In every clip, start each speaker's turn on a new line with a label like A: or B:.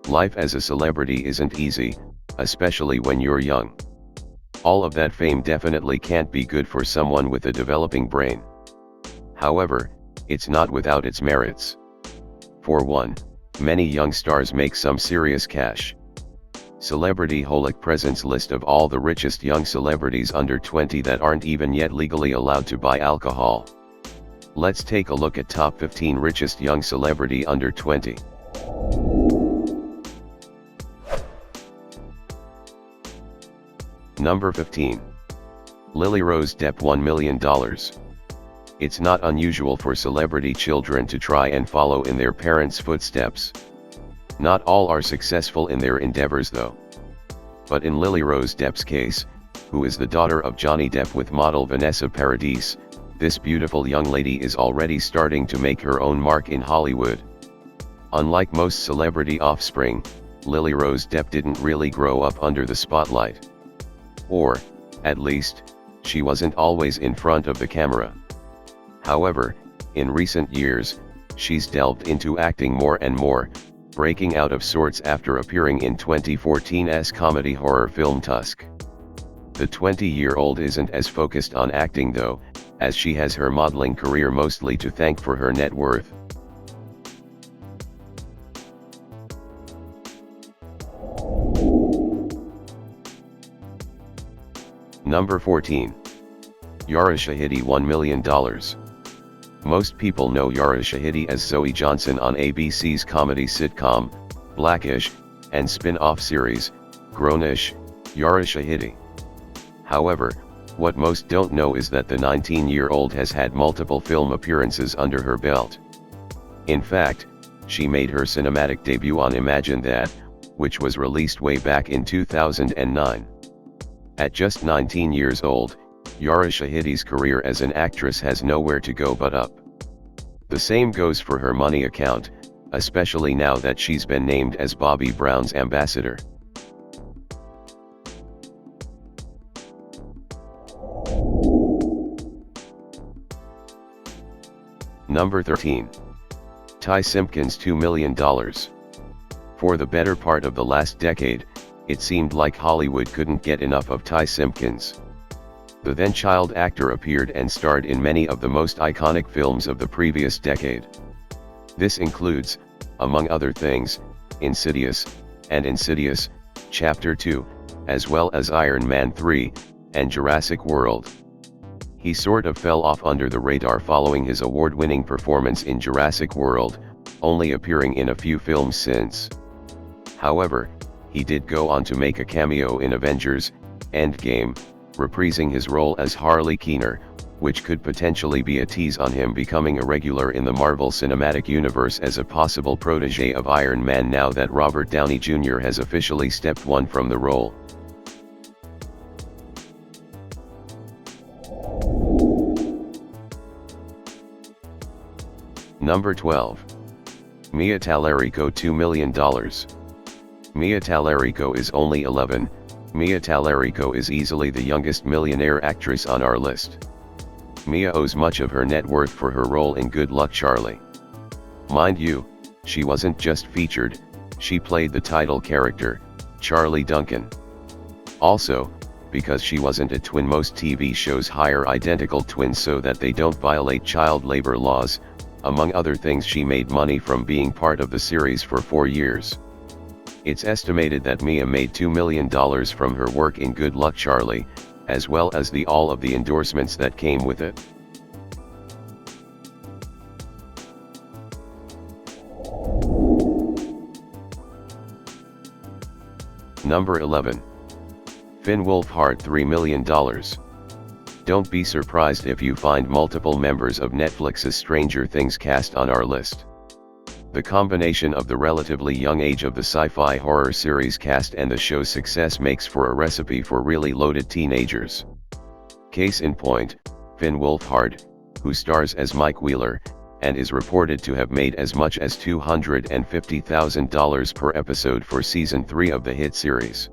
A: Life as a celebrity isn't easy, especially when you're young. All of that fame definitely can't be good for someone with a developing brain. However, it's not without its merits. For one, many young stars make some serious cash. Celebrity Holic presents list of all the richest young celebrities under 20 that aren't even yet legally allowed to buy alcohol. Let's take a look at top 15 richest young celebrity under 20. Number 15. Lily Rose Depp $1 million. It's not unusual for celebrity children to try and follow in their parents' footsteps. Not all are successful in their endeavors though. But in Lily Rose Depp's case, who is the daughter of Johnny Depp with model Vanessa Paradis, this beautiful young lady is already starting to make her own mark in Hollywood. Unlike most celebrity offspring, Lily Rose Depp didn't really grow up under the spotlight. Or, at least, she wasn't always in front of the camera. However, in recent years, she's delved into acting more and more, breaking out of sorts after appearing in 2014's comedy horror film Tusk. The 20-year-old isn't as focused on acting though, as she has her modeling career mostly to thank for her net worth. Number 14. Yara Shahidi $1 million. Most people know Yara Shahidi as Zoe Johnson on ABC's comedy sitcom, Blackish, and spin-off series, Grownish, Yara Shahidi. However, what most don't know is that the 19-year-old has had multiple film appearances under her belt. In fact, she made her cinematic debut on Imagine That, which was released way back in 2009. At just 19 years old, Yara Shahidi's career as an actress has nowhere to go but up. The same goes for her money account, especially now that she's been named as Bobby Brown's ambassador. Number 13. Ty Simpkins $2 million. For the better part of the last decade, it seemed like Hollywood couldn't get enough of Ty Simpkins. The then child actor appeared and starred in many of the most iconic films of the previous decade. This includes, among other things, Insidious, and Insidious, Chapter 2, as well as Iron Man 3, and Jurassic World. He sort of fell off under the radar following his award-winning performance in Jurassic World, only appearing in a few films since. However, he did go on to make a cameo in Avengers: Endgame, reprising his role as Harley Keener, which could potentially be a tease on him becoming a regular in the Marvel Cinematic Universe as a possible protege of Iron Man now that Robert Downey Jr. has officially stepped one from the role. Number 12. Mia Tallarico $2 million. Mia Tallarico is only 11. Mia Tallarico is easily the youngest millionaire actress on our list. Mia owes much of her net worth for her role in Good Luck Charlie. Mind you, she wasn't just featured, she played the title character, Charlie Duncan. Also, because she wasn't a twin, most TV shows hire identical twins so that they don't violate child labor laws. Among other things, she made money from being part of the series for 4 years. It's estimated that Mia made $2 million from her work in Good Luck Charlie, as well as all of the endorsements that came with it. Number 11. Finn Wolfhard $3 million. Don't be surprised if you find multiple members of Netflix's Stranger Things cast on our list. The combination of the relatively young age of the sci-fi horror series cast and the show's success makes for a recipe for really loaded teenagers. Case in point, Finn Wolfhard, who stars as Mike Wheeler, and is reported to have made as much as $250,000 per episode for season 3 of the hit series.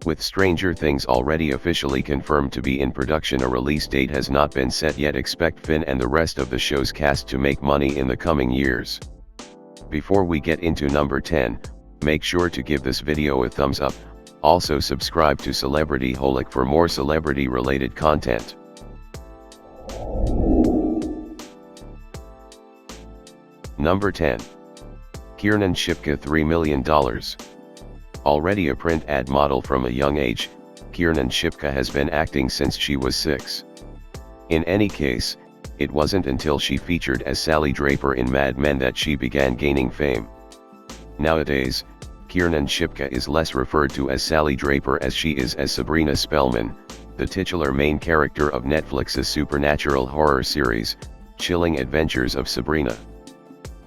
A: With Stranger Things already officially confirmed to be in production, a release date has not been set yet. Expect Finn and the rest of the show's cast to make money in the coming years. Before we get into number 10, Make sure to give this video a thumbs up, also subscribe to Celebrity Holic for more celebrity related content. Number 10. Kiernan Shipka $3 million. Already a print ad model from a young age, Kiernan Shipka has been acting since she was 6. In any case, it wasn't until she featured as Sally Draper in Mad Men that she began gaining fame. Nowadays, Kiernan Shipka is less referred to as Sally Draper as she is as Sabrina Spellman, the titular main character of Netflix's supernatural horror series, Chilling Adventures of Sabrina.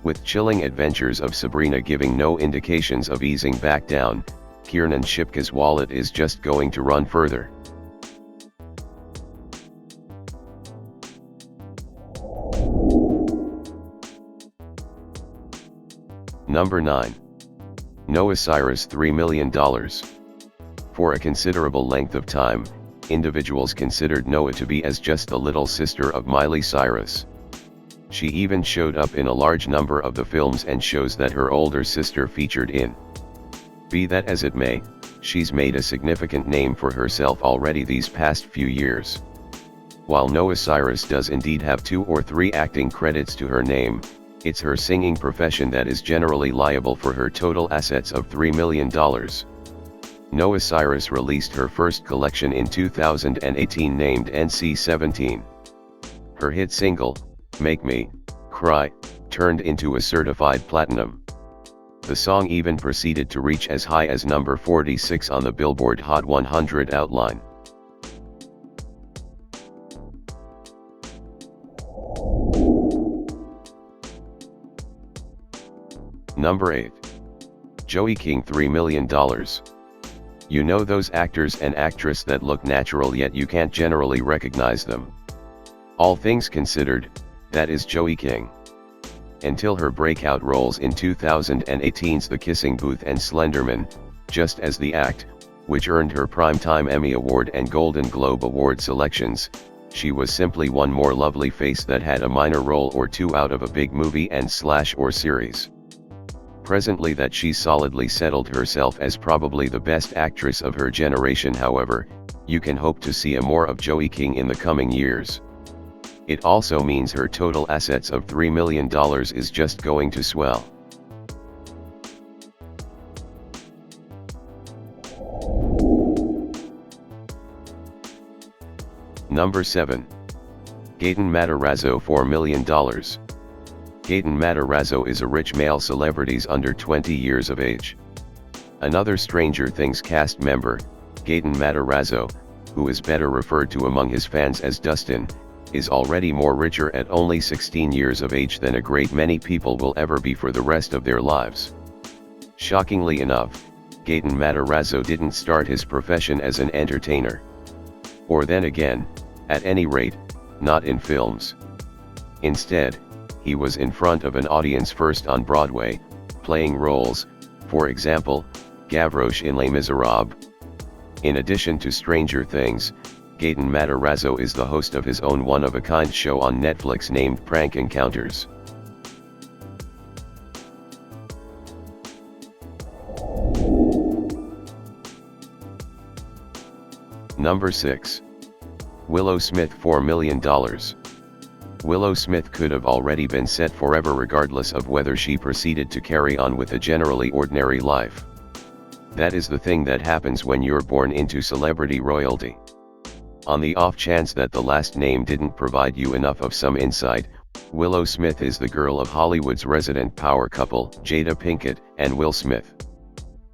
A: With Chilling Adventures of Sabrina giving no indications of easing back down, Kiernan Shipka's wallet is just going to run further. Number 9. Noah Cyrus $3 million. For a considerable length of time, individuals considered Noah to be as just the little sister of Miley Cyrus. She even showed up in a large number of the films and shows that her older sister featured in. Be that as it may, she's made a significant name for herself already these past few years. While Noah Cyrus does indeed have 2 or 3 acting credits to her name, it's her singing profession that is generally liable for her total assets of $3 million. Noah Cyrus released her first collection in 2018 named NC-17. Her hit single, Make Me Cry, turned into a certified platinum. The song even proceeded to reach as high as number 46 on the Billboard Hot 100 outline. Number 8. Joey King $3 million. You know those actors and actresses that look natural yet you can't generally recognize them. All things considered, that is Joey King. Until her breakout roles in 2018's The Kissing Booth and Slenderman, Just as the Act, which earned her Primetime Emmy Award and Golden Globe Award selections, she was simply one more lovely face that had a minor role or two out of a big movie and or series. Presently that she's solidly settled herself as probably the best actress of her generation, however, you can hope to see a more of Joey King in the coming years. It also means her total assets of $3 million is just going to swell. Number 7. Gaten Matarazzo $4 million. Gaten Matarazzo is a rich male celebrity under 20 years of age. Another Stranger Things cast member, Gaten Matarazzo, who is better referred to among his fans as Dustin, is already more richer at only 16 years of age than a great many people will ever be for the rest of their lives. Shockingly enough, Gaten Matarazzo didn't start his profession as an entertainer. Or then again, at any rate, not in films. Instead, he was in front of an audience first on Broadway, playing roles, for example, Gavroche in Les Miserables. In addition to Stranger Things, Gaten Matarazzo is the host of his own one-of-a-kind show on Netflix named Prank Encounters. Number 6. Willow Smith $4 million. Willow Smith could have already been set forever regardless of whether she proceeded to carry on with a generally ordinary life. That is the thing that happens when you're born into celebrity royalty. On the off chance that the last name didn't provide you enough of some insight, Willow Smith is the girl of Hollywood's resident power couple, Jada Pinkett and Will Smith.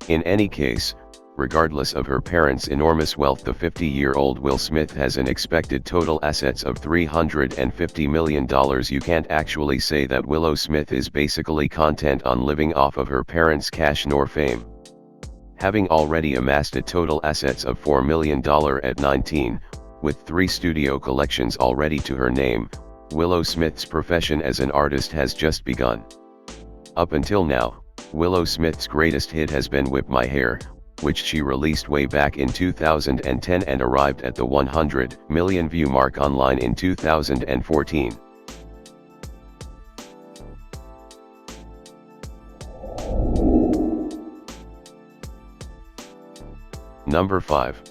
A: In any case, regardless of her parents' enormous wealth, the 50-year-old Will Smith has an expected total assets of $350 million. You can't actually say that Willow Smith is basically content on living off of her parents' cash nor fame. Having already amassed a total assets of $4 million at 19, with 3 studio collections already to her name, Willow Smith's profession as an artist has just begun. Up until now, Willow Smith's greatest hit has been Whip My Hair, which she released way back in 2010 and arrived at the 100 million view mark online in 2014. Number 5.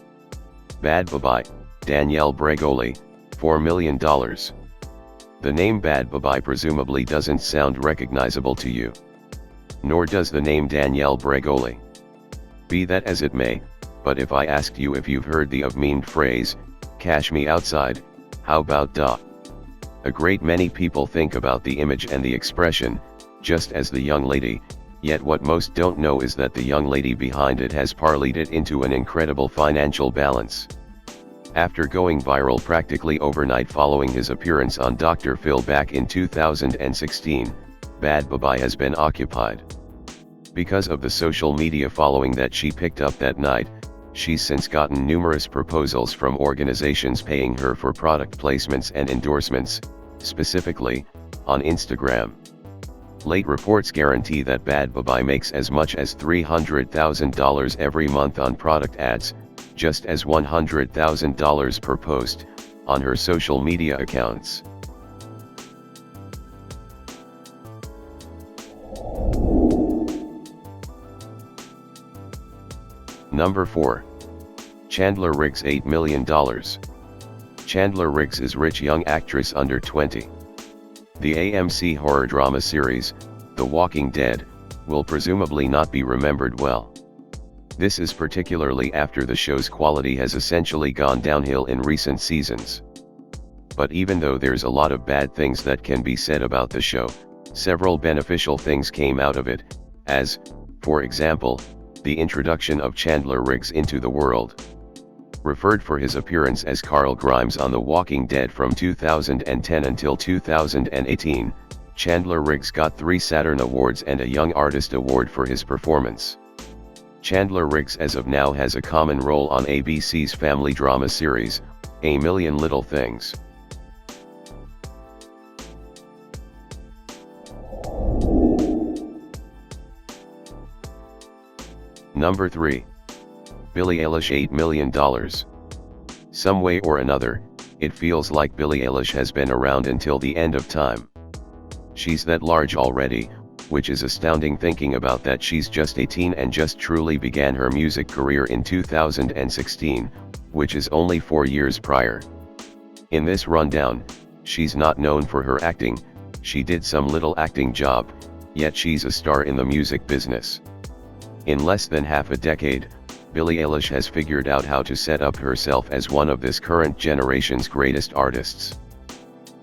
A: Bad Babai, Danielle Bregoli, $4 million. The name Bad Babai presumably doesn't sound recognizable to you. Nor does the name Danielle Bregoli. Be that as it may, but if I asked you if you've heard the memed phrase, "Cash me outside," how about da? A great many people think about the image and the expression, just as the young lady, yet what most don't know is that the young lady behind it has parlayed it into an incredible financial balance. After going viral practically overnight following his appearance on Dr. Phil back in 2016, Bad Babai has been occupied. Because of the social media following that she picked up that night, she's since gotten numerous proposals from organizations paying her for product placements and endorsements, specifically on Instagram. Late reports guarantee that Bad Babai makes as much as $300,000 every month on product ads, just as $100,000 per post, on her social media accounts. Number 4. Chandler Riggs, $8 million. Chandler Riggs is rich young actress under 20. The AMC horror drama series, The Walking Dead, will presumably not be remembered well. This is particularly after the show's quality has essentially gone downhill in recent seasons. But even though there's a lot of bad things that can be said about the show, several beneficial things came out of it, as, for example, the introduction of Chandler Riggs into the world. Referred for his appearance as Carl Grimes on The Walking Dead from 2010 until 2018, Chandler Riggs got 3 Saturn Awards and a Young Artist Award for his performance. Chandler Riggs as of now has a common role on ABC's family drama series, A Million Little Things. Number 3. Billie Eilish, $8 million. Some way or another, it feels like Billie Eilish has been around until the end of time. She's that large already, which is astounding thinking about that she's just 18 and just truly began her music career in 2016, which is only 4 years prior. In this rundown, she's not known for her acting, she did some little acting job, yet she's a star in the music business. In less than half a decade, Billie Eilish has figured out how to set up herself as one of this current generation's greatest artists.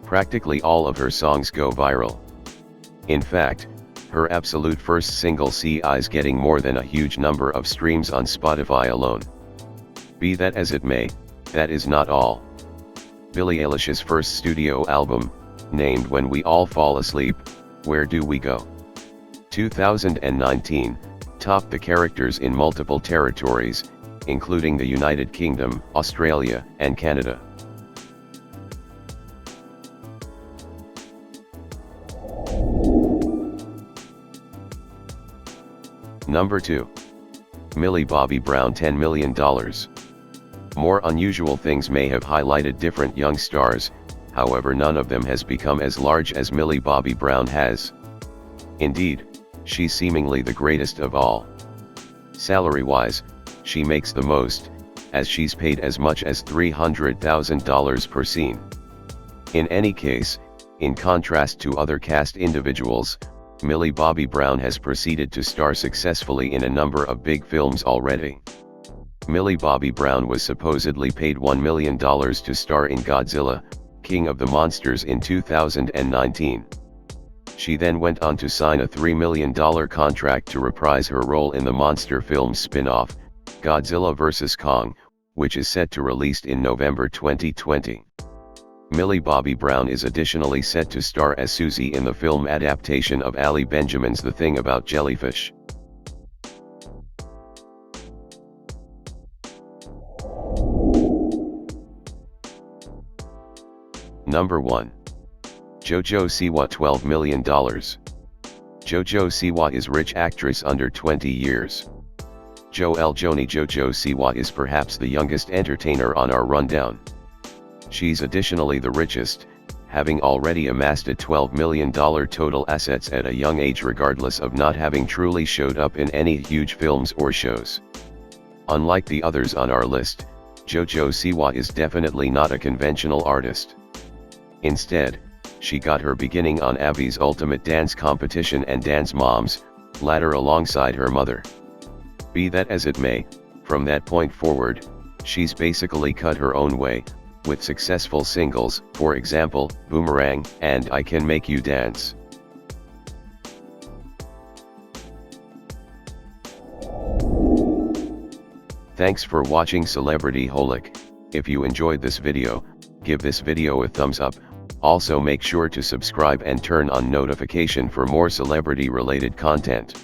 A: Practically all of her songs go viral. In fact, her absolute first single "See Eyes" getting more than a huge number of streams on Spotify alone. Be that as it may, that is not all. Billie Eilish's first studio album, named When We All Fall Asleep, Where Do We Go? 2019, topped the characters in multiple territories, including the United Kingdom, Australia, and Canada. Number 2. Millie Bobby Brown, $10 million. More unusual things may have highlighted different young stars, however none of them has become as large as Millie Bobby Brown has. Indeed, she's seemingly the greatest of all. Salary-wise, she makes the most, as she's paid as much as $300,000 per scene. In any case, in contrast to other cast individuals, Millie Bobby Brown has proceeded to star successfully in a number of big films already. Millie Bobby Brown was supposedly paid $1 million to star in Godzilla, King of the Monsters in 2019. She then went on to sign a $3 million contract to reprise her role in the monster film spin-off, Godzilla vs. Kong, which is set to release in November 2020. Millie Bobby Brown is additionally set to star as Susie in the film adaptation of Ali Benjamin's The Thing About Jellyfish. Number 1. JoJo Siwa, $12 million. JoJo Siwa is rich actress under 20 years. JoJo Siwa is perhaps the youngest entertainer on our rundown. She's additionally the richest, having already amassed a $12 million total assets at a young age regardless of not having truly showed up in any huge films or shows. Unlike the others on our list, JoJo Siwa is definitely not a conventional artist. Instead, she got her beginning on Abby's Ultimate Dance Competition and Dance Moms, latter alongside her mother. Be that as it may, from that point forward, she's basically cut her own way, with successful singles, for example, Boomerang and I Can Make You Dance. Thanks for watching Celebrity Holic. If you enjoyed this video, give this video a thumbs up. Also make sure to subscribe and turn on notification for more celebrity related content.